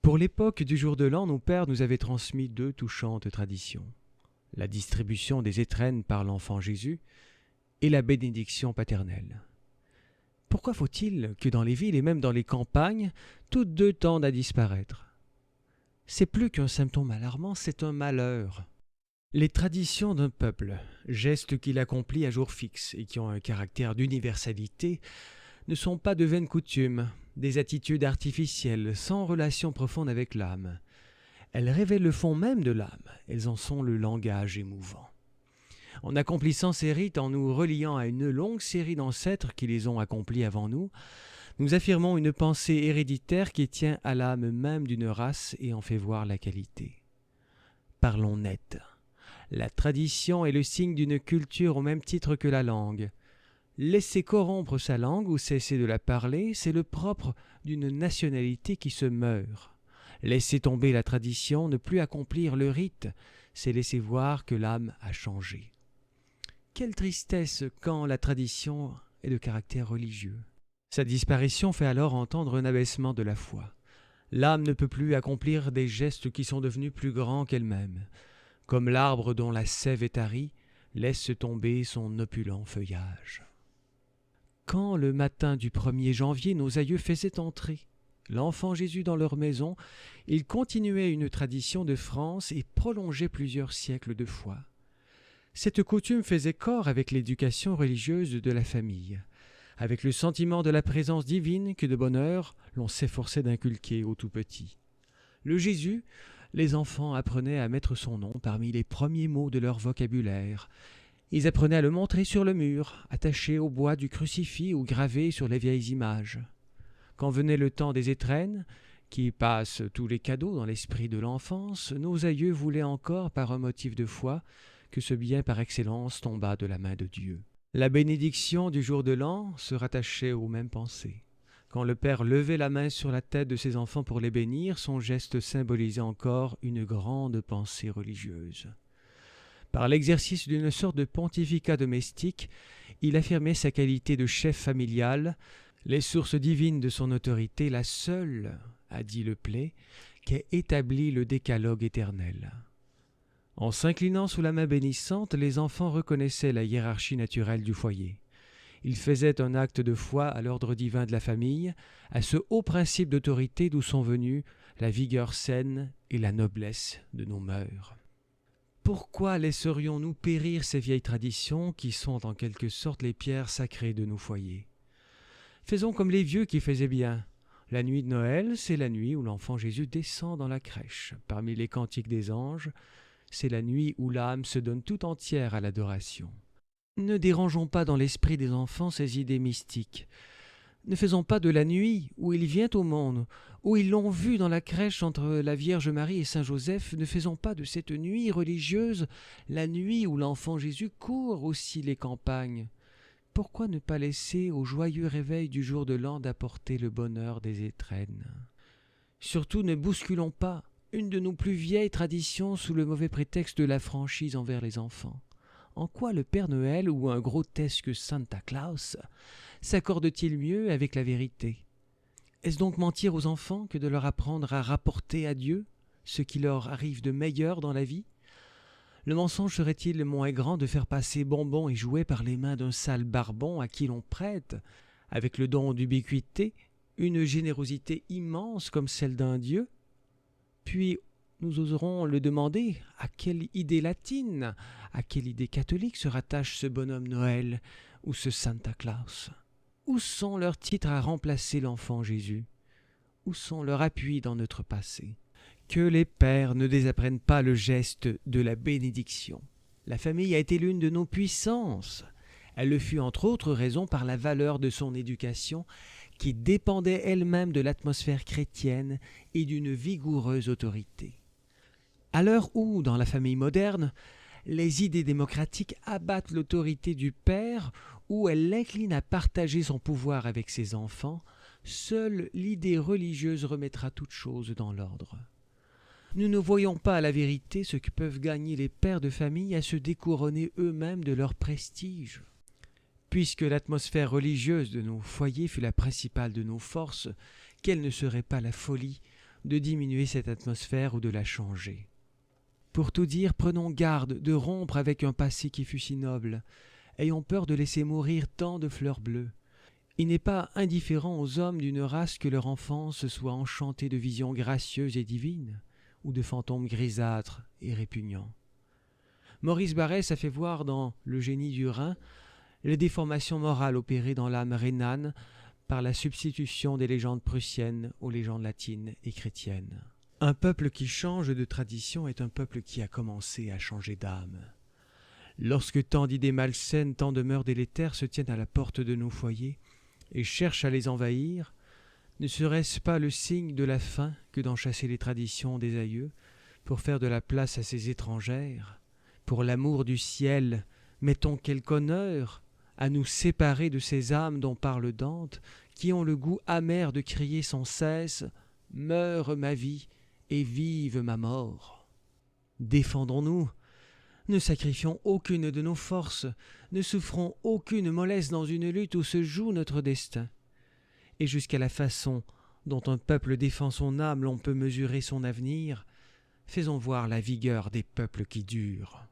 Pour l'époque du jour de l'an, nos pères nous avaient transmis deux touchantes traditions. La distribution des étrennes par l'enfant Jésus et la bénédiction paternelle. Pourquoi faut-il que dans les villes et même dans les campagnes, toutes deux tendent à disparaître? C'est plus qu'un symptôme alarmant, c'est un malheur. Les traditions d'un peuple, gestes qu'il accomplit à jour fixe et qui ont un caractère d'universalité, ne sont pas de vaines coutumes, des attitudes artificielles, sans relation profonde avec l'âme. Elles révèlent le fond même de l'âme, elles en sont le langage émouvant. En accomplissant ces rites, en nous reliant à une longue série d'ancêtres qui les ont accomplis avant nous, nous affirmons une pensée héréditaire qui tient à l'âme même d'une race et en fait voir la qualité. Parlons net. La tradition est le signe d'une culture au même titre que la langue. Laisser corrompre sa langue ou cesser de la parler, c'est le propre d'une nationalité qui se meurt. Laisser tomber la tradition, ne plus accomplir le rite, c'est laisser voir que l'âme a changé. Quelle tristesse quand la tradition est de caractère religieux. Sa disparition fait alors entendre un abaissement de la foi. L'âme ne peut plus accomplir des gestes qui sont devenus plus grands qu'elle-même. Comme l'arbre dont la sève est tarie, laisse tomber son opulent feuillage. Quand, le matin du 1er janvier, nos aïeux faisaient entrer l'enfant Jésus dans leur maison, ils continuaient une tradition de France et prolongeaient plusieurs siècles de foi. Cette coutume faisait corps avec l'éducation religieuse de la famille, avec le sentiment de la présence divine que de bonne heure l'on s'efforçait d'inculquer aux tout-petits. Le Jésus, les enfants apprenaient à mettre son nom parmi les premiers mots de leur vocabulaire. Ils apprenaient à le montrer sur le mur, attaché au bois du crucifix ou gravé sur les vieilles images. Quand venait le temps des étrennes, qui passent tous les cadeaux dans l'esprit de l'enfance, nos aïeux voulaient encore, par un motif de foi, que ce bien par excellence tombât de la main de Dieu. La bénédiction du jour de l'an se rattachait aux mêmes pensées. Quand le père levait la main sur la tête de ses enfants pour les bénir, son geste symbolisait encore une grande pensée religieuse. Par l'exercice d'une sorte de pontificat domestique, il affirmait sa qualité de chef familial, les sources divines de son autorité, la seule, a dit Le Play, qu'ait établi le décalogue éternel. En s'inclinant sous la main bénissante, les enfants reconnaissaient la hiérarchie naturelle du foyer. Ils faisaient un acte de foi à l'ordre divin de la famille, à ce haut principe d'autorité d'où sont venues la vigueur saine et la noblesse de nos mœurs. Pourquoi laisserions-nous périr ces vieilles traditions qui sont en quelque sorte les pierres sacrées de nos foyers? Faisons comme les vieux qui faisaient bien. La nuit de Noël, c'est la nuit où l'enfant Jésus descend dans la crèche. Parmi les cantiques des anges, c'est la nuit où l'âme se donne tout entière à l'adoration. Ne dérangeons pas dans l'esprit des enfants ces idées mystiques. Ne faisons pas de la nuit où il vient au monde, où ils l'ont vu dans la crèche entre la Vierge Marie et Saint Joseph, ne faisons pas de cette nuit religieuse la nuit où l'enfant Jésus court aussi les campagnes. Pourquoi ne pas laisser au joyeux réveil du jour de l'an d'apporter le bonheur des étrennes? Surtout ne bousculons pas une de nos plus vieilles traditions sous le mauvais prétexte de la franchise envers les enfants. En quoi le Père Noël ou un grotesque Santa Claus s'accorde-t-il mieux avec la vérité? Est-ce donc mentir aux enfants que de leur apprendre à rapporter à Dieu ce qui leur arrive de meilleur dans la vie? Le mensonge serait-il moins grand de faire passer bonbons et jouets par les mains d'un sale barbon à qui l'on prête, avec le don d'ubiquité, une générosité immense comme celle d'un Dieu? Puis nous oserons le demander, à quelle idée latine, à quelle idée catholique se rattache ce bonhomme Noël ou ce Santa Claus? Où sont leurs titres à remplacer l'enfant Jésus? Où sont leurs appuis dans notre passé? Que les pères ne désapprennent pas le geste de la bénédiction. La famille a été l'une de nos puissances. Elle le fut entre autres raisons par la valeur de son éducation qui dépendait elle-même de l'atmosphère chrétienne et d'une vigoureuse autorité. À l'heure où, dans la famille moderne, les idées démocratiques abattent l'autorité du père, où elle l'incline à partager son pouvoir avec ses enfants, seule l'idée religieuse remettra toute chose dans l'ordre. Nous ne voyons pas à la vérité ce que peuvent gagner les pères de famille à se découronner eux-mêmes de leur prestige. Puisque l'atmosphère religieuse de nos foyers fut la principale de nos forces, quelle ne serait pas la folie de diminuer cette atmosphère ou de la changer. Pour tout dire, prenons garde de rompre avec un passé qui fut si noble. Ayons peur de laisser mourir tant de fleurs bleues. Il n'est pas indifférent aux hommes d'une race que leur enfance soit enchantée de visions gracieuses et divines, ou de fantômes grisâtres et répugnants. Maurice Barrès a fait voir dans Le génie du Rhin les déformations morales opérées dans l'âme rhénane par la substitution des légendes prussiennes aux légendes latines et chrétiennes. Un peuple qui change de tradition est un peuple qui a commencé à changer d'âme. Lorsque tant d'idées malsaines, tant de mœurs délétères se tiennent à la porte de nos foyers et cherchent à les envahir, ne serait-ce pas le signe de la fin que d'en chasser les traditions des aïeux pour faire de la place à ces étrangères? Pour l'amour du ciel, mettons quelque honneur à nous séparer de ces âmes dont parle Dante, qui ont le goût amer de crier sans cesse « Meure ma vie et vive ma mort !» Défendons-nous, ne sacrifions aucune de nos forces, ne souffrons aucune mollesse dans une lutte où se joue notre destin. Et jusqu'à la façon dont un peuple défend son âme l'on peut mesurer son avenir, faisons voir la vigueur des peuples qui durent.